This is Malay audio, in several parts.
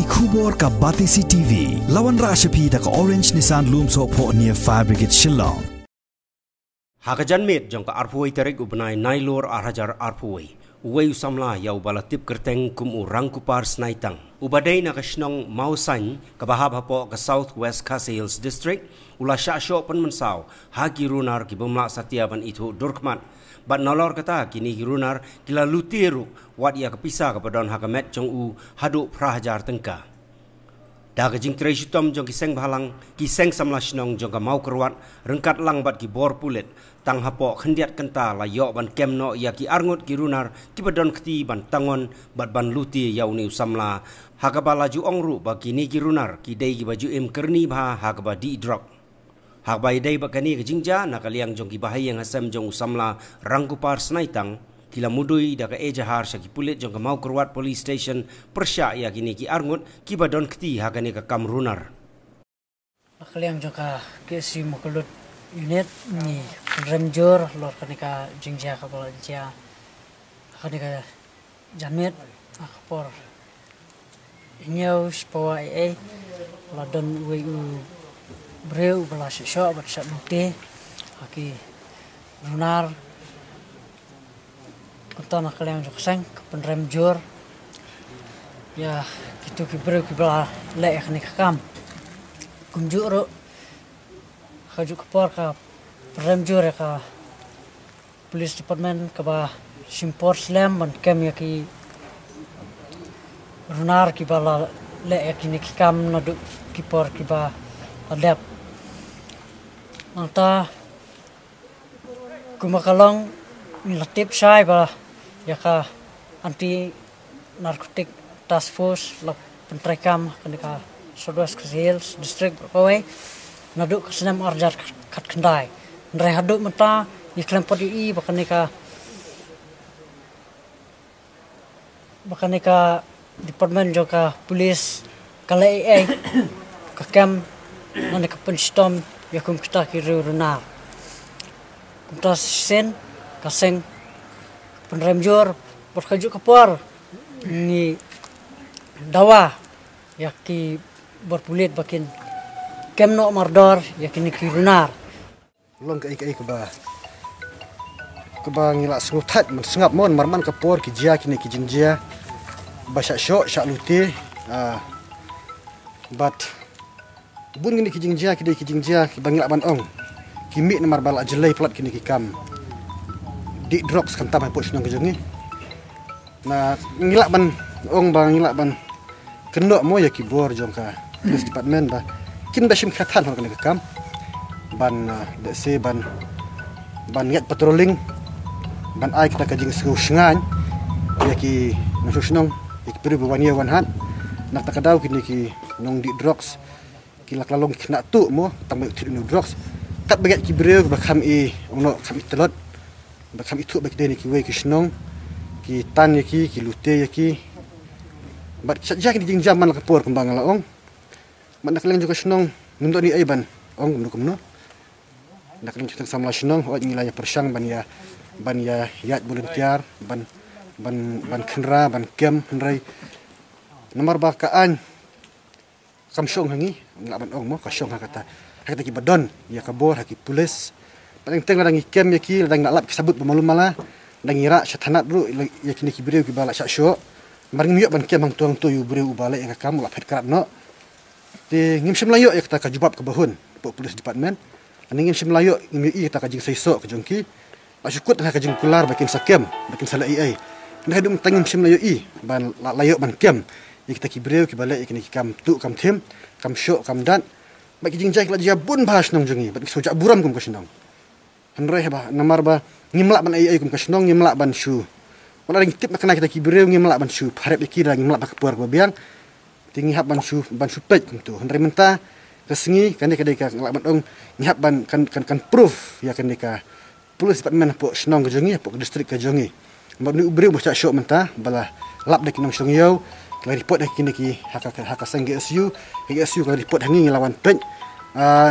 Khubor ka Batisi TV. Lawan Rashapi da ka Orange Nissan Loom so po near Fire Brigade Shillong. Hakajan met jong ka arpuai tarik ubnai nailor arhajar arpuai. Uway usamla yaw balatip kerteng kum urang kupar snaitang. Ubadai na kasnong mausan kabahab hapo ka Southwest Khasi Hills District. Ula syasyo pen mensaw hagi runar ki bumla satiaban itu Durkman. Bat nolor kata kini girunar kila lutiru wat ia kepisa kepadon hakamet jong u haduk prahajar tengka. Dah kejing terejutom jong kiseng bahalang kiseng samla shnong jong ka mau kerwat rengkat lang bat ki bor pulit tang hapo khendiat kenta la yok ban kemno ia ki arngut girunar ki padon keti ban tangon bat ban luti yau ni samla hakaba laju ongru ba kini girunar ki dei ki baju em kerni bha hakaba di drop. Hak bai dai bakani ke jingja nakaliang jong ki bahaya ngasam jong usamla rangkupar snaitang kila mudui da ka ejahar syaki pulit jong ka mau kerwat police station persya ya kini ki arngut ki badon keti hakani ka kamrunar nakaliang jong ka kesi mokelut unit ni remjor lor kani ka jingja ka balanja kani ka jamet akpor inyau spawa ladon we breu belas syok bersat mute aki lunar kota nakaliang jokseng penrem jor ya gitu ki breu ki bela lek ni kam kumjuk ro kaju kepor ka penrem jor ka police department ka ba simpor slam ban kem ya ki lunar ki bala lek ni kam nadu ki por ki ba adap Nanta kumakalong nilatip syai ba yaka anti narkotik task force la pentrekam kenika Southwest Khasi Hills district Berkawai naduk kesenam arjar kat kendai ndrai haduk menta iklan podi bakanika department joka polis kala ka kam nana ka penstom ya kum kita kiri runar kumta sen kaseng penremjor berkajuk kepor ni dawa ya ki berpulit bakin kemno mardor ya kini ki runar long ka ikai keba ngila sengutat sengap mon marman kepor ki jia kini ki jingjia basya syok syak luti but bun gini kijing jia ki bangilak ban ong kimi namar balak jelai plat kini ki kam di drops kan tam hapus nang kejongi na ngilak ban ong bang ngilak ban kendok mo ya ki bor jong ka police department ba kin basim khatan hon kini ki kam ban de se ban ngat patrolling ban ai kita kajing sku sngan ya ki nasusnong ik peru bawani wan hat nak takadau kini ki nong di drops kila lalong kena tu mo tambah tu drugs kat bagat ki breu bakam ono kami telot bakam itu bak deni ki we ki snong ki tan ki lute ki bat sajak di jing zaman ka por kembang laong mat nak leng juga snong nundok ni ban ong nunduk no nak leng kita samla snong o ngilaya persang ban ya yat volunteer ban khenra ban kem henrai nomor bakaan kamsyong hangi ngaban ong mo kasyong hakata ki badon ya kabor haki pulis paling teng ladang ikem ya ki ladang nak lap kisabut pemalum mala dang ira syatanat bro ya kini ki breu ki bala syasyo maring miok ban kem hang tuang tu yu breu bala ya kam lap het karat no di ngimsim layo ya kata ka jubab ke bahun pulis department ani ngimsim layo ngimi i kata ka jing saiso ke jongki la syukut ha ka jing kular bakin sakem bakin sala ai nah dum tangim sim layo i ban layo ban kem kita ki breu ki balik ki kam tu kam tim kam syok kam dan bagi jingjai la jabun bahas nong jengi bagi sojak buram kum kasnong henreh ba namar ba ngimlak ban ai kum kasnong ngimlak ban shu wala ring tip makna kita ki breu ngimlak ban shu parep ki la ngimlak ba kepuar ba biang tingi hab ban shu pet kum tu henreh menta kesengi kan ka ngalak ban ong ngihap ban kan proof ya kan ka police department po snong ke jengi po district ke jengi ba ni breu ba syok menta bala lap dak nong syong yau kalau report dah kini ki hak sang GSU kalau report hangi ngelawan pej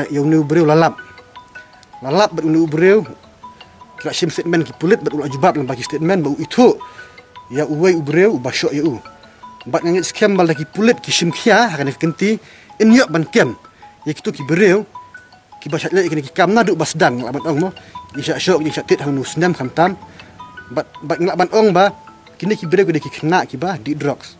yang nu breu lalap bet nu breu kira sim statement ki pulit bet ulah jubab bagi statement bau itu ya uwei ubreu basyok ya Bat ngangit scam bal ki pulit ki simkhia hakan kenti inyok ban kem. Ya kitu ki bereu ki basat le ki kam na duk basdan nglaban ong mo. Isya syok ni syatit hang nusnam kam tam. Bat nglaban ong ba kini ki bereu ki kena ki ba di drugs.